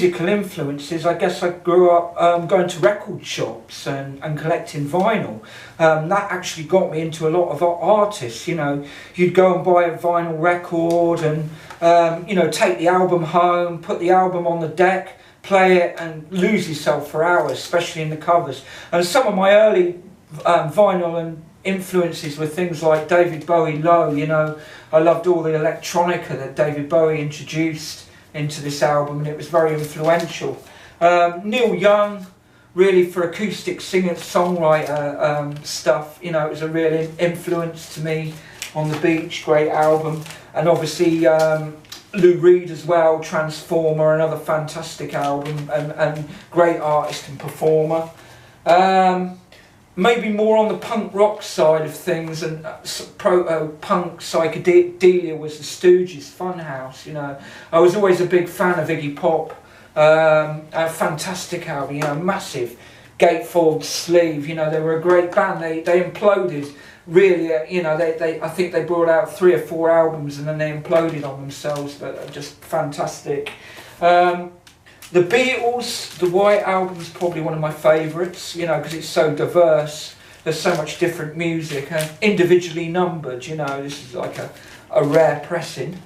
musical influences, I guess I grew up going to record shops and collecting vinyl. That actually got me into a lot of artists. You know, you'd go and buy a vinyl record and you know, take the album home, put the album on the deck, play it and lose yourself for hours, especially in the covers. And some of my early vinyl and influences were things like David Bowie, Low. You know, I loved all the electronica that David Bowie introduced into this album, and it was very influential. Neil Young, really, for acoustic singer-songwriter stuff, you know, it was a real influence to me. On the Beach, great album. And obviously Lou Reed as well, Transformer, another fantastic album, and great artist and performer. Maybe more on the punk rock side of things, and proto-punk psychedelia was the Stooges, Funhouse. You know, I was always a big fan of Iggy Pop. A fantastic album, you know, massive. Gatefold Sleeve, you know, they were a great band. They imploded, really. You know, I think they brought out 3 or 4 albums and then they imploded on themselves, but just fantastic. The Beatles, the White Album's probably one of my favourites, you know, because it's so diverse. There's so much different music and individually numbered, you know, this is like a rare pressing.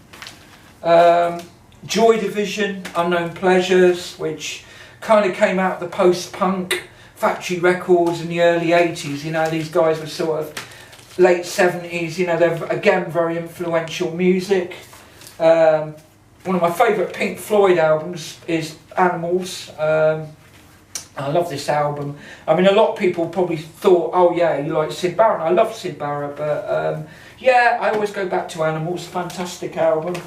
Joy Division, Unknown Pleasures, which kind of came out of the post-punk Factory Records in the early 80s, you know, these guys were sort of late 70s, you know, they're again very influential music. One of my favourite Pink Floyd albums is Animals. I love this album. I mean, a lot of people probably thought, oh yeah, you like Syd Barrett. I love Syd Barrett, but yeah, I always go back to Animals, fantastic album.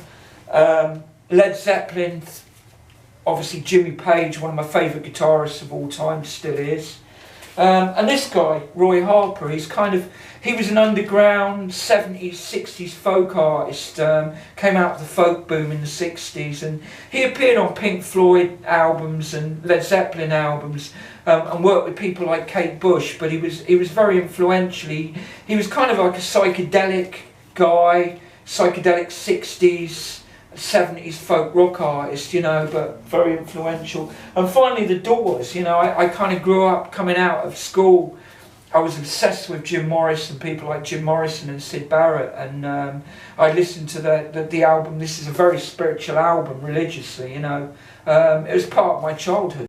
Led Zeppelin, obviously Jimmy Page, one of my favourite guitarists of all time, still is. And this guy, Roy Harper, he was an underground 70s, 60s folk artist, came out of the folk boom in the 60s, and he appeared on Pink Floyd albums and Led Zeppelin albums, and worked with people like Kate Bush, but he was very influential. He was kind of like a psychedelic guy, psychedelic 60s, 70s folk rock artist, you know, but very influential. And finally the Doors, you know, I kind of grew up coming out of school. I was obsessed with Jim Morrison, people like Jim Morrison and Syd Barrett, and I listened to the album. This is a very spiritual album, religiously, you know. It was part of my childhood.